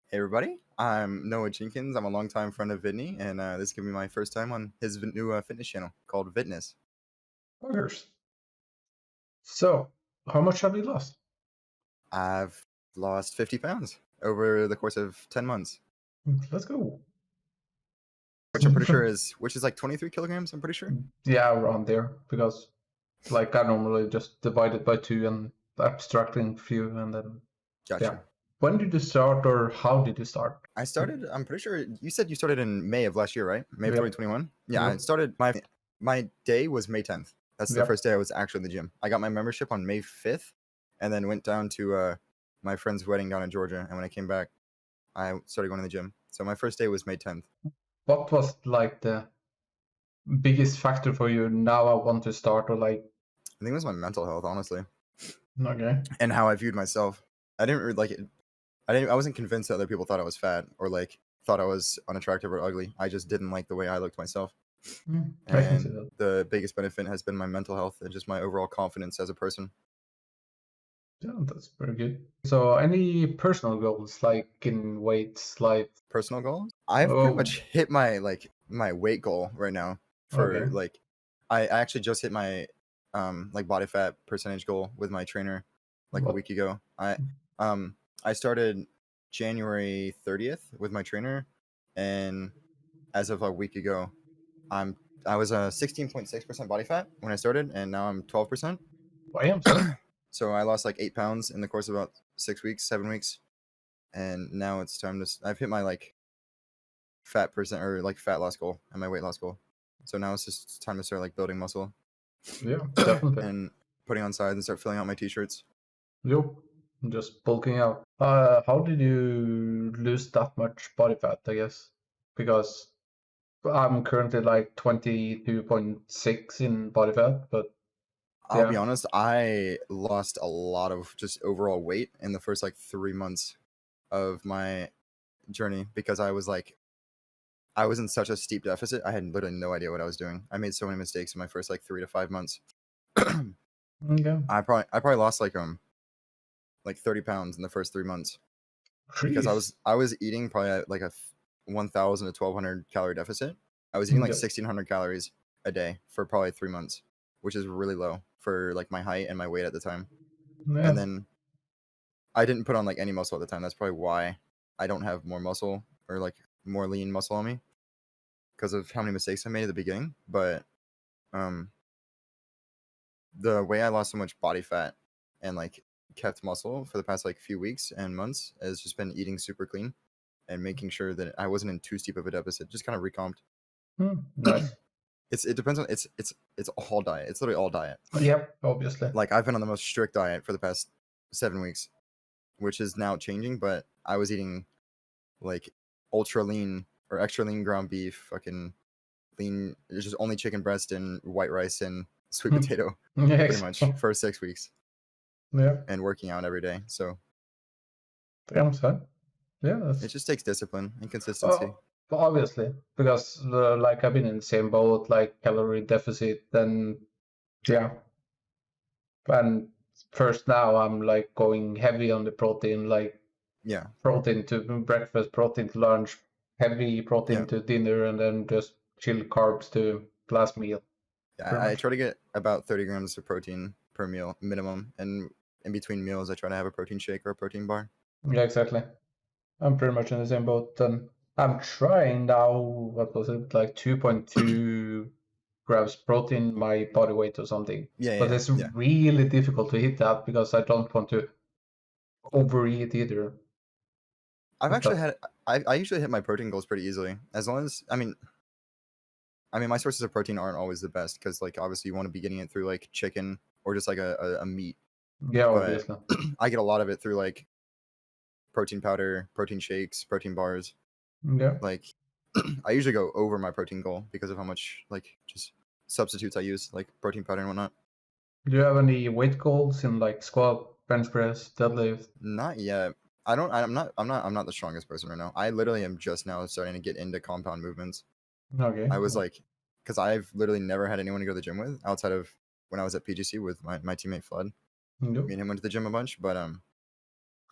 Hey everybody, I'm Noah Jenkins. I'm a longtime friend of Vidney, and this is gonna be my first time on his new fitness channel called Fitness. Buggers. So, how much have you lost? I've lost 50 pounds over the course of 10 months, Let's go. which I'm pretty sure which is like 23 kilograms. I'm pretty sure. Yeah, around there. Because, like, I normally just divide it by two and abstracting few, and then, yeah. Gotcha. When did you start, or how did you start? I started. I'm pretty sure you said you started in May of last year, right? May of Yep. 2021. Yeah, I Yep. started my day was May 10th. That's the Yep. first day I was actually in the gym. I got my membership on May 5th, and then went down to my friend's wedding down in Georgia. And when I came back, I started going to the gym. So my first day was May 10th. What was, like, the biggest factor for you now I want to start, or, like, I think it was my mental health, honestly, okay. and how I viewed myself. I didn't really like it. I wasn't convinced that other people thought I was fat or like thought I was unattractive or ugly. I just didn't like the way I looked myself. I can see And that. the biggest benefit has been my mental health and just my overall confidence as a person. Yeah, that's pretty good. So, any personal goals, like in weights, like, Personal goals. I've pretty oh, much hit my weight goal right now okay. for like I actually just hit my like body fat percentage goal with my trainer like a What? week ago. I started January 30th with my trainer, and as of a week ago, I'm I was a 16.6% body fat when I started, and now I'm 12%. I am son. So I lost like 8 pounds in the course of about 6 weeks, 7 weeks, and now it's time to. I've hit my like fat percent or like fat loss goal and my weight loss goal. So now it's just time to start like building muscle Yeah, definitely. and putting on sides and start filling out my t-shirts. Yep. Just bulking out. How did you lose that much body fat, I guess? Because I'm currently like 22.6 in body fat, but I'll be yeah. honest, I lost a lot of just overall weight in the first like 3 months of my journey because I was in such a steep deficit. I had literally no idea what I was doing. I made so many mistakes in my first like 3 to 5 months. Okay. I probably lost like 30 pounds in the first 3 months because Jeez. I was eating probably at like a 1,000 to 1,200 calorie deficit. I was eating like Yeah. 1,600 calories a day for probably 3 months, which is really low for like my height and my weight at the time. And Yeah. then I didn't put on like any muscle at the time. That's probably why I don't have more muscle or like more lean muscle on me because of how many mistakes I made at the beginning. But um, the way I lost so much body fat and like kept muscle for the past like few weeks and months has just been eating super clean and making sure that I wasn't in too steep of a deficit. Just kind of recomped. Nice. It depends on it's all diet. It's literally all diet. Yep, obviously. Like I've been on the most strict diet for the past 7 weeks, which is now changing. But I was eating like ultra lean or extra lean ground beef, fucking lean. It's just only chicken breast and white rice and sweet potato, Yeah, pretty much exactly. for 6 weeks, Yeah. and working out every day. So Damn son. Yeah, it that's just takes discipline and consistency. oh, obviously because like I've been in the same boat, like calorie deficit, then yeah. And first now I'm like going heavy on the protein, like Yeah, protein to breakfast, protein to lunch, heavy protein yeah, to dinner, and then just chill carbs to last meal, yeah. pretty I much. try to get about 30 grams of protein per meal minimum, and in between meals, I try to have a protein shake or a protein bar. Yeah, exactly. I'm pretty much in the same boat. And I'm trying now, what was it, like 2.2 grams protein my body weight or something. Yeah, But yeah, it's yeah. really difficult to hit that because I don't want to overeat either. I've actually But had I usually hit my protein goals pretty easily as long as I mean my sources of protein aren't always the best because like obviously you want to be getting it through like chicken or just like a meat, yeah, but obviously. I get a lot of it through like protein powder, protein shakes, protein bars. Yeah. Like I usually go over my protein goal because of how much like just substitutes I use like protein powder and whatnot. Do you have any weight goals in like squat, bench press, deadlift? Not yet. I don't. I'm not the strongest person right now. I literally am just now starting to get into compound movements. Okay. I was like, because I've literally never had anyone to go to the gym with outside of when I was at PGC with my teammate Flood. Me Nope. and him went to the gym a bunch, but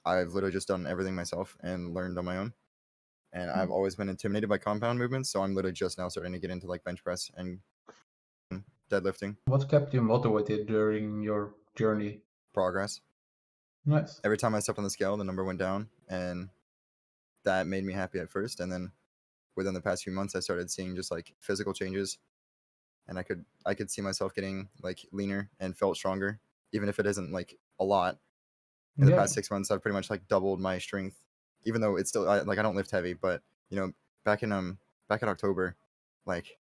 I've literally just done everything myself and learned on my own. And I've always been intimidated by compound movements, so I'm literally just now starting to get into like bench press and deadlifting. What kept you motivated during your journey? Progress. Nice. Every time I stepped on the scale, the number went down, and that made me happy at first. And then within the past few months, I started seeing just like physical changes, and I could see myself getting like leaner and felt stronger, even if it isn't like a lot. In the Yeah. past 6 months, I've pretty much like doubled my strength, even though it's still like I don't lift heavy, but you know, back in back in October, like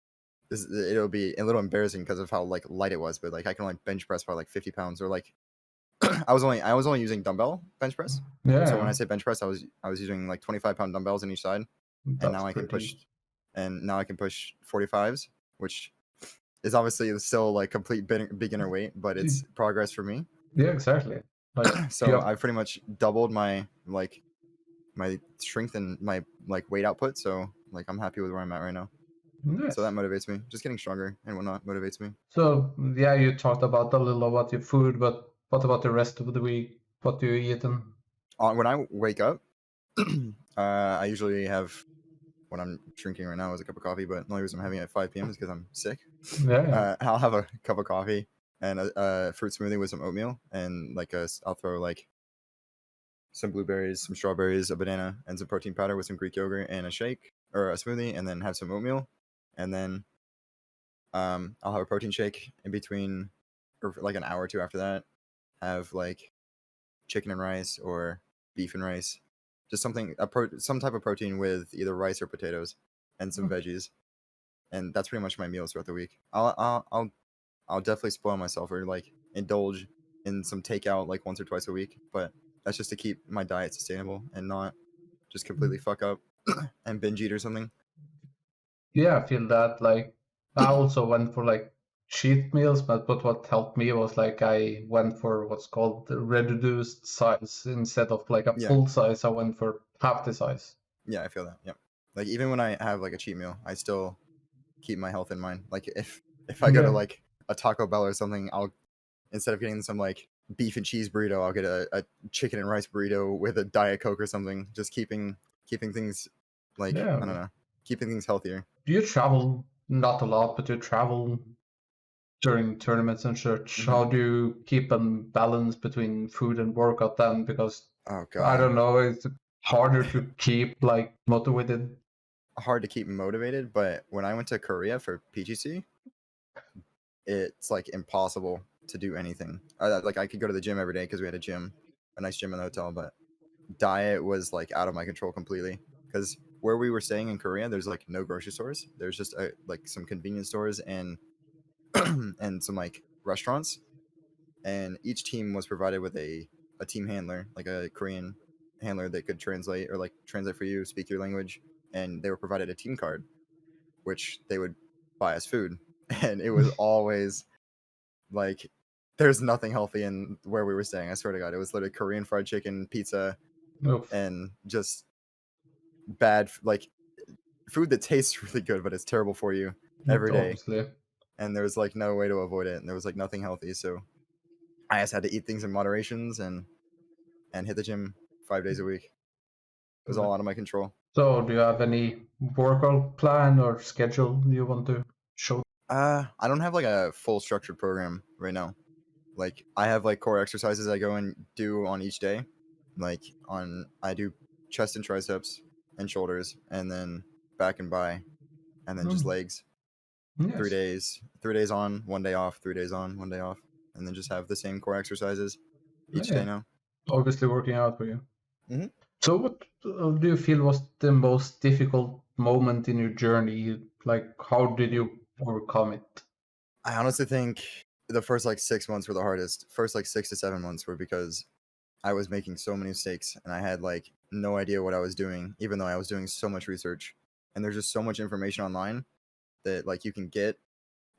it'll be a little embarrassing because of how like light it was, but like I can like bench press by like 50 pounds or like I was only using dumbbell bench press. So when I Yeah. say bench press, I was using like 25-pound dumbbells in each side, and That's now I can push pretty. and now I can push 45s, which is obviously still like complete beginner weight, but it's progress for me. Yeah, exactly. Like you So have I've pretty much doubled my strength and my like weight output. So like I'm happy with where I'm at right now. So that nice. motivates me. Just getting stronger and whatnot motivates me. So yeah, you talked about a little about your food, but what about the rest of the week? What do you eat? And When I wake up, I usually have what I'm drinking right now is a cup of coffee, but the only reason I'm having it at 5 p.m. is because I'm sick. yeah, I'll have a cup of coffee and a fruit smoothie with some oatmeal and like I'll throw like some blueberries, some strawberries, a banana, and some protein powder with some Greek yogurt and a shake or a smoothie, and then have some oatmeal, and then I'll have a protein shake in between, or for like an hour or two after that. Have like chicken and rice or beef and rice, just some type of protein with either rice or potatoes, and some yeah. veggies, and that's pretty much my meals throughout the week. I'll definitely spoil myself or like indulge in some takeout like once or twice a week, but that's just to keep my diet sustainable and not just completely fuck up and binge eat or something. Yeah, I feel that. Like I also went for like cheat meals, but what helped me was like I went for what's called the reduced size instead of like a Yeah, full size. I went for half the size. yeah, I feel that. Yeah, like even when I have like a cheat meal, I still keep my health in mind. Like if I go to Yeah, like a Taco Bell or something, I'll instead of getting some like beef and cheese burrito, I'll get a chicken and rice burrito with a Diet Coke or something. Just keeping things like yeah. I don't know, keeping things healthier. You travel not a lot, but you travel during tournaments and such. Hmm. How do you keep a balance between food and workout then? Because Oh I God, don't know, it's harder to keep like motivated. hard to keep motivated. But when I went to Korea for PGC, it's like impossible to do anything. Like I could go to the gym every day because we had a nice gym in the hotel, but diet was like out of my control completely because where we were staying in Korea, there's like no grocery stores. There's just like some convenience stores and and some like restaurants, and each team was provided with a team handler, like a Korean handler that could translate or like translate for you, speak your language, and they were provided a team card, which they would buy us food, and it was always like there's nothing healthy in where we were staying. I swear to God, it was literally Korean fried chicken, pizza, Oof, and just bad like food that tastes really good but it's terrible for you every day. obviously. And there was like no way to avoid it, and there was like nothing healthy. So I just had to eat things in moderations and hit the gym 5 days a week. It was all out of my control. So, do you have any workout plan or schedule you want to show? I don't have like a full structured program right now. Like I have like core exercises I go and do on each day. Like on I do chest and triceps and shoulders, and then back and bi, and then just Mm, legs. three yes, days, 3 days on, 1 day off, 3 days on, 1 day off, and then just have the same core exercises each day yeah, now. obviously working out for you. Hmm. So, what do you feel was the most difficult moment in your journey? Like, how did you overcome it? I honestly think the first like 6 months were the hardest. First like 6 to 7 months were because I was making so many mistakes and I had like no idea what I was doing, even though I was doing so much research. And there's just so much information online that like you can get,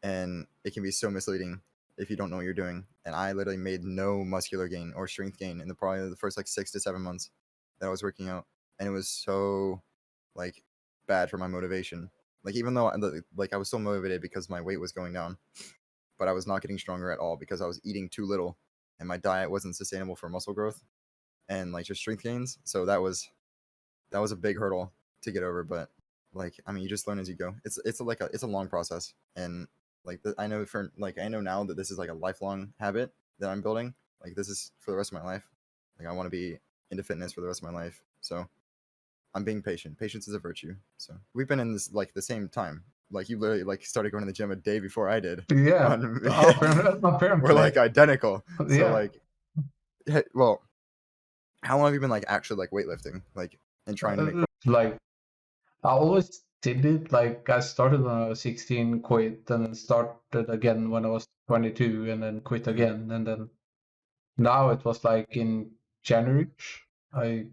and it can be so misleading if you don't know what you're doing. And I literally made no muscular gain or strength gain in the probably the first like 6 to 7 months that I was working out, and it was so like bad for my motivation. Like even though like I was still motivated because my weight was going down, but I was not getting stronger at all because I was eating too little, and my diet wasn't sustainable for muscle growth. and like just strength gains. So that was a big hurdle to get over. But like, I mean, you just learn as you go. It's a long process, and like I know now that this is like a lifelong habit that I'm building. Like this is for the rest of my life. Like I want to be into fitness for the rest of my life. So I'm being patient. Patience is a virtue. So we've been in this like the same time. Like you literally like started going to the gym a day before I did. Yeah, On we're apparently. like identical. So Yeah. like, well, how long have you been like actually like weightlifting, like and trying to make Like I always did it. Like I started when I was 16, quit, and then started again when I was 22, and then quit progress? again, and then now it was like in January, I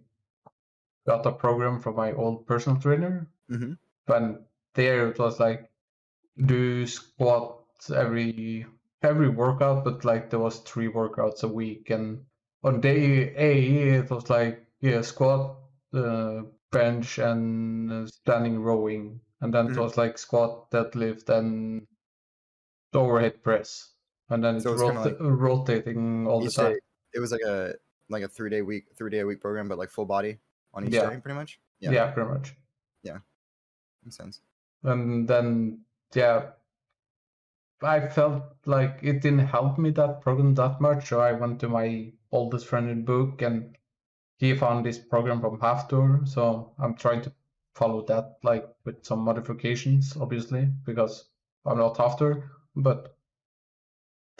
got a program from my old personal trainer, Mm-hmm. and there it was like do squats every workout, but like there was 3 workouts a week, and on day A it was like yeah squat, bench, and standing rowing, and then it Mm-hmm. was like squat, deadlift, and overhead press, and then So it's it's kind of like rotating all the each day. time. It was like a 3 day a week program, but like full body on each Yeah, day, pretty much. Yeah, yeah, pretty much. yeah, makes sense. And then yeah, I felt like it didn't help me that program that much, so I went to my oldest friend in book, and he found this program from Halftour. So I'm trying to follow that, like with some modifications, obviously, because I'm not Halftour, but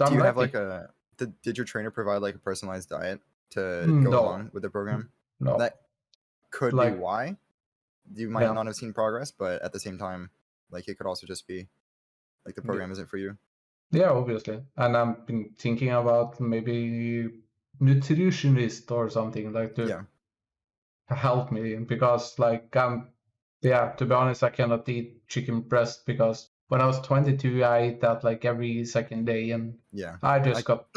Do I'm you have like liking. a did your trainer provide like a personalized diet to go No, along with the program? no, That could be like why you might yeah, not have seen progress, but at the same time, like it could also just be like the yeah, program isn't for you. yeah, obviously. And I've been thinking about maybe nutritionist or something like to Yeah, help me because like yeah, to be honest, I cannot eat chicken breast because when I was 22 I ate that like every second day, and yeah. I I just got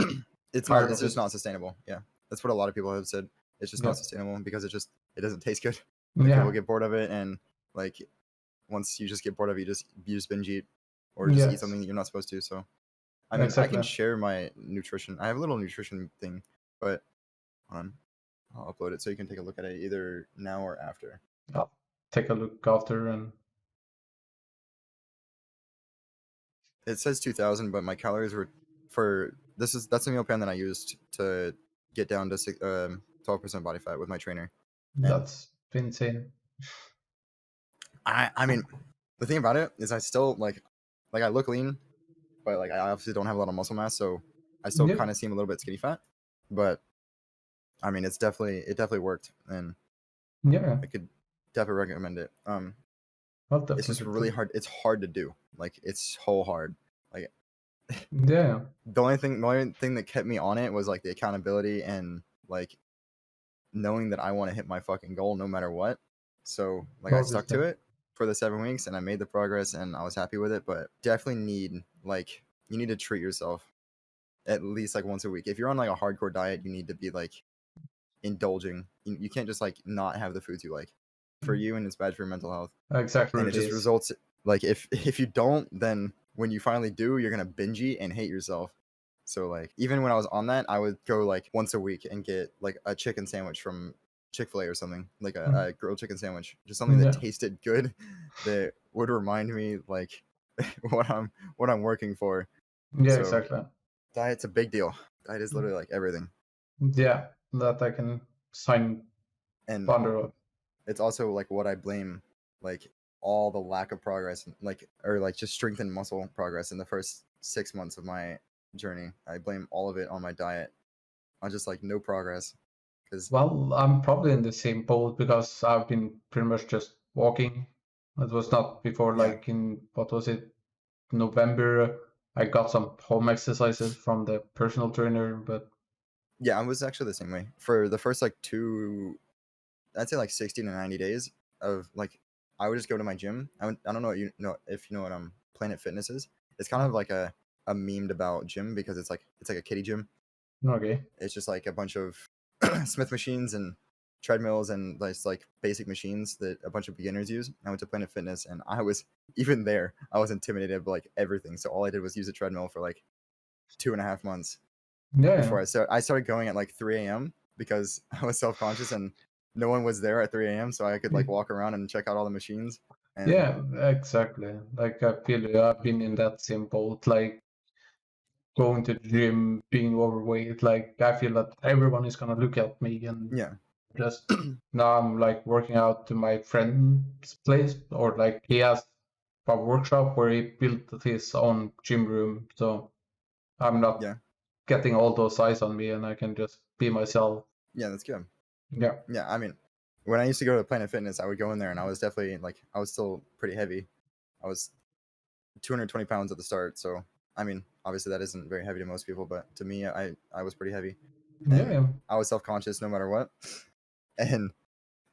it's not tired it's of just it. not sustainable. Yeah, that's what a lot of people have said. It's just Yeah, not sustainable because it doesn't taste good. Like people yeah, get bored of it, and like once you just get bored of it, you just binge eat or just eat something yes, that you're not supposed to. So I mean, I can exactly. share my nutrition. I have a little nutrition thing, but hold on, I'll upload it so you can take a look at it either now or after. I'll take a look after. And It says 2,000, but my calories were for that's the meal plan that I used to get down to 12% body fat with my trainer. And that's insane. I mean, the thing about it is I still like I look lean, but like I obviously don't have a lot of muscle mass, so I still Yeah, kind of seem a little bit skinny fat. But I mean, it definitely worked, and yeah, I could definitely recommend it. I'll It's just definitely really try. hard. It's hard to do. Like it's so hard. Like Yeah, the only thing that kept me on it was like the accountability and like knowing that I want to hit my fucking goal no matter what. So like I stuck obviously. to it for the 7 weeks and I made the progress and I was happy with it. But definitely you need to treat yourself at least like once a week. If you're on like a hardcore diet, you need to be like indulging. You can't just like not have the foods you like for you, and it's bad for your mental health. Exactly And it it just is. results like if you don't, then when you finally do, you're gonna binge eat and hate yourself. So like even when I was on that, I would go like once a week and get like a chicken sandwich from Chick-fil-A or something, like a grilled chicken sandwich, just something that Yeah, tasted good, that would remind me like what I'm working for. yeah, So exactly. diet's a big deal. Diet is literally like everything, Yeah, that I can sign and under. it's also like what I blame, like all the lack of progress, like or like just strength and muscle progress in the first 6 months of my journey. I blame all of it on my diet. On just like no progress, because Well, I'm probably in the same boat because I've been pretty much just walking. It was not before yeah, like in what was it, November. I got some home exercises from the personal trainer, but yeah, I was actually the same way for the first like I'd say like 60 to 90 days of like I would just go to my gym. I don't know what you know if you know what Planet Fitness is. It's kind of like a memed about gym because it's like a kiddie gym. okay. It's just like a bunch of Smith machines and treadmills and like basic machines that a bunch of beginners use. I went to Planet Fitness and I was even there. I was intimidated by like everything. So all I did was use a treadmill for like 2.5 months Yeah, before I started going at like 3 a.m. because I was self conscious and no one was there at 3 a.m. So I could like walk around and check out all the machines. And Yeah, exactly. Like I feel I've been in that same boat. Like going to the gym, being overweight. Like I feel that everyone is gonna look at me and yeah, just now I'm like working out to my friend's place, or like he has a workshop where he built his own gym room. So I'm not yeah, getting all those eyes on me and I can just be myself. yeah, that's good. Yeah. Yeah, I mean, when I used to go to Planet Fitness, I would go in there and I was definitely like, I was still pretty heavy. I was 220 pounds at the start. So, I mean, obviously that isn't very heavy to most people, but to me, I was pretty heavy and Yeah. I was self conscious no matter what. And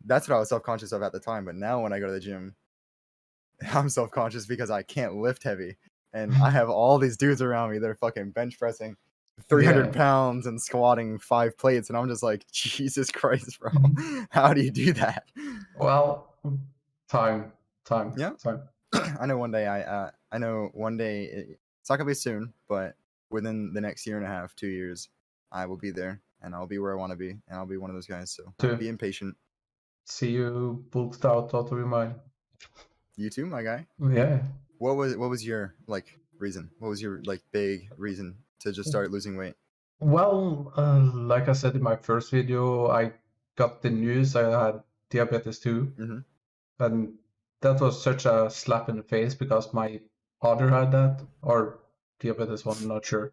that's what I was self conscious of at the time. But now when I go to the gym, I'm self conscious because I can't lift heavy. And I have all these dudes around me that are fucking bench pressing 300 Yeah. pounds and squatting 5 plates. And I'm just like, Jesus Christ, bro. How do you do that? Well, time, Yeah. time. I know one day I know one day it's not gonna be soon, but within the next year and a half, 2 years, I will be there and I'll be where I want to be and I'll be one of those guys. So be To impatient. see you bulked out of your mind. You too, my guy. Yeah. What was your like reason? What was your like big reason to just start losing weight? Well, like I said in my first video, I got the news I had diabetes too, Mm-hmm. and that was such a slap in the face because my father had that, or diabetes one, I'm not sure.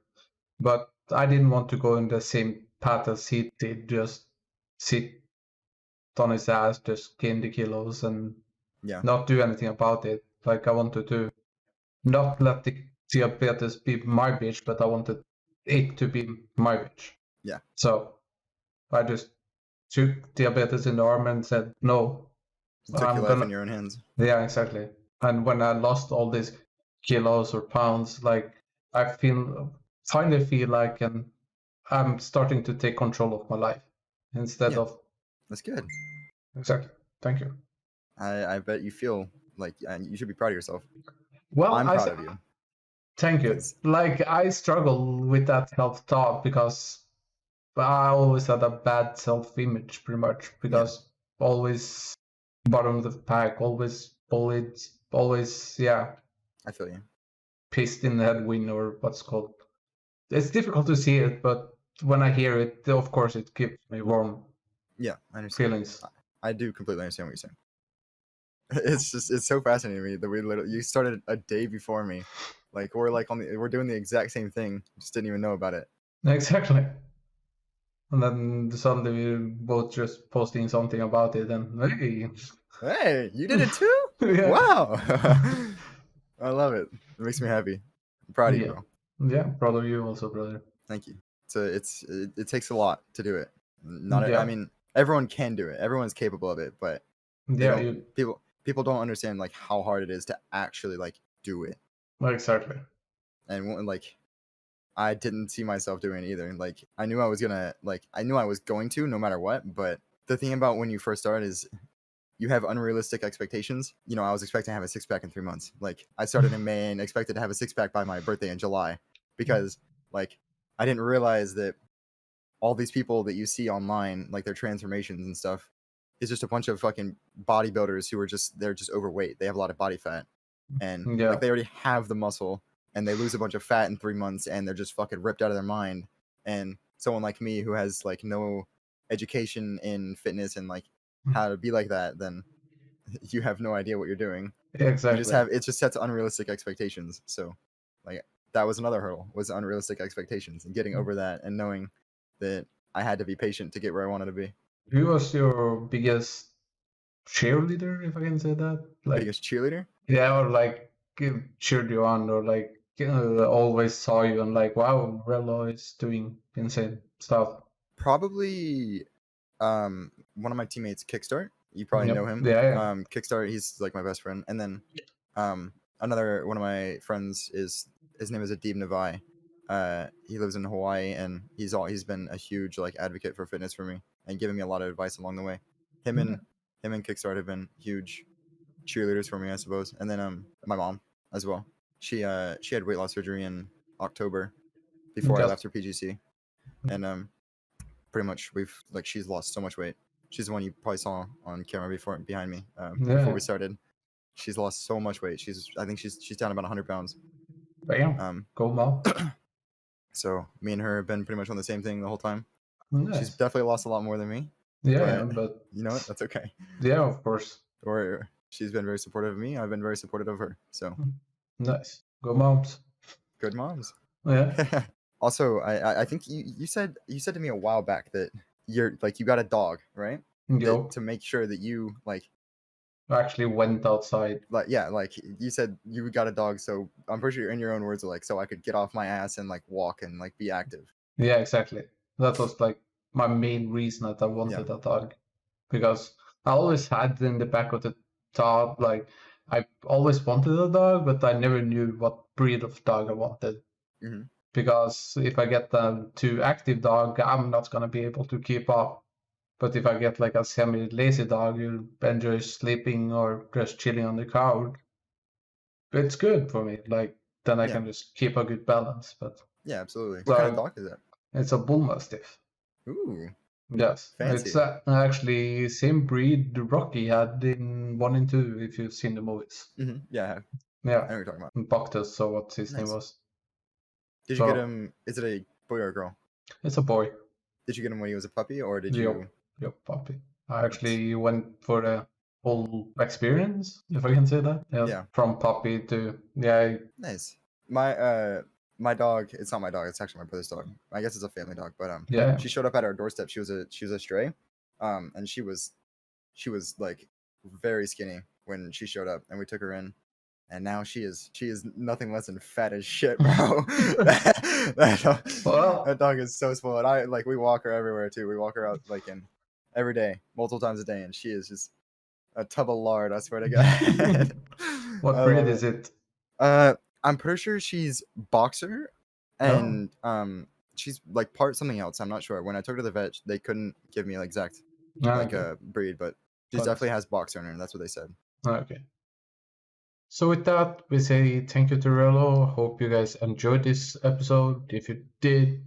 But I didn't want to go in the same path as he did, just sit on his ass, just gain the kilos and Yeah, not do anything about it. Like I wanted to not let the diabetes be my bitch, but I wanted it to be my bitch. yeah. So I just took diabetes in the arm and said, no, You took your I'm life in gonna, your own hands. yeah, exactly. And when I lost all these kilos or pounds, like I finally feel like I'm starting to take control of my life instead Yeah, of, that's good. exactly. Thank you. I bet you feel like you should be proud of yourself. Well, I'm proud of you thank you. because Like I struggle with that self-talk because I always had a bad self-image, pretty much, yeah, because always bottom of the pack, always bullied, always, yeah, I feel you. pissed in the headwind or what's called. It's difficult to see it, but when I hear it, of course, it gives me warm Yeah, I understand. feelings. I do completely understand what you're saying. It's so fascinating to me that we literally you started a day before me, like we're doing the exact same thing, just didn't even know about it. Exactly. And then suddenly we're both just posting something about it, and hey, Hey, you did it too? yeah, Wow, I love it. It makes me happy. I'm proud of you, yeah, bro. yeah. Proud of you also, brother. Thank you. So it takes a lot to do it. Not I Yeah, mean everyone can do it. Everyone's capable of it, but they yeah, don't. you People don't understand like how hard it is to actually like do it. exactly. And like I didn't see myself doing it either. Like I knew I was going to no matter what. But the thing about when you first start is you have unrealistic expectations. You know, I was expecting to have a 6 pack in 3 months. Like I started in May and expected to have a 6 pack by my birthday in July because like I didn't realize that all these people that you see online, like their transformations and stuff, is just a bunch of fucking bodybuilders who are they're just overweight. They have a lot of body fat and like Yeah, they already have the muscle and they lose a bunch of fat in 3 months and they're just fucking ripped out of their mind. And someone like me who has like no education in fitness and like how to be like that, then you have no idea what you're doing. You just exactly. have it just sets unrealistic expectations. So like that was another hurdle was unrealistic expectations and getting over that and knowing that I had to be patient to get where I wanted to be. Who was your biggest cheerleader, if I can say that? Like, Biggest cheerleader? yeah, or like cheered you on, or like always saw you and like, wow, Relo is doing insane stuff. Probably one of my teammates, Kickstart. You probably know Yep. him. Yeah, yeah. Kickstart, he's like my best friend. And then another one of my friends is his name is Adib Navai. He lives in Hawaii and he's been a huge like advocate for fitness for me and giving me a lot of advice along the way. Him Yeah. and him and Kickstart have been huge cheerleaders for me, I suppose. And then my mom as well. She had weight loss surgery in October before I Just left her PGC. And pretty much she's lost so much weight. She's the one you probably saw on camera behind me before Yeah. we started. She's lost so much weight. I think she's down about 100 pounds. Bam. Um, Go mom. so me and her have been pretty much on the same thing the whole time. She's Nice. definitely lost a lot more than me, Yeah, but but you know what? That's okay. yeah, of course. Or she's been very supportive of me. I've been very supportive of her. So Nice. Go moms. good moms. Yeah. Also, I think you said to me a while back that you're like you got a dog, right? That Yo. to make sure that you I actually went outside. like you said you got a dog, so I'm pretty sure in your own words so I could get off my ass and like walk and like be active. Yeah, exactly. That was like my main reason that I Yeah. wanted a dog. Because I always had in the back of the thought, like, I always wanted a dog, but I never knew what breed of dog I wanted. Hmm. Because if I get a too active dog, I'm not gonna be able to keep up. But if I get like a semi-lazy dog who enjoys sleeping or just chilling on the couch, it's good for me. Like then I Yeah. can just keep a good balance. But Yeah, absolutely. What kind of so dog is that? it's a bull mastiff. Ooh, Yes, it's fancy. actually same breed Rocky had in 1 and 2, if you've seen the movies. Yeah, Yeah, I know what you're talking about. Bacchus, so what his name Nice. was. Did you get So him? Is it a boy or a girl? it's a boy. Did you get him when he was a puppy, or did Yup, you? yup, puppy. I Nice. actually went for the whole experience, if I can say that. Yeah, Yeah, from puppy to yeah, nice. My dog. It's not my dog. It's actually my brother's dog. I guess it's a family dog, but yeah. she showed up at our doorstep. She was a stray, and she was like very skinny when she showed up, and we took her in. And now she is nothing less than fat as shit, bro. That Well, dog is so spoiled. We walk her everywhere too. We walk her out like in every day, multiple times a day, and she is just a tub of lard. I swear to God. what I breed love is it. it? I'm pretty sure she's boxer, No. and she's like part something else. I'm not sure. When I took her to the vet, they couldn't give me an exact Ah, like okay. breed, but she Got definitely it. has boxer in her. That's what they said. Okay. So with that, we say thank you to Relo. Hope you guys enjoyed this episode. If you did,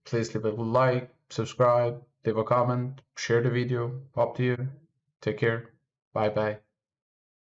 please leave a like, subscribe, leave a comment, share the video. Up to you. Take care. Bye bye.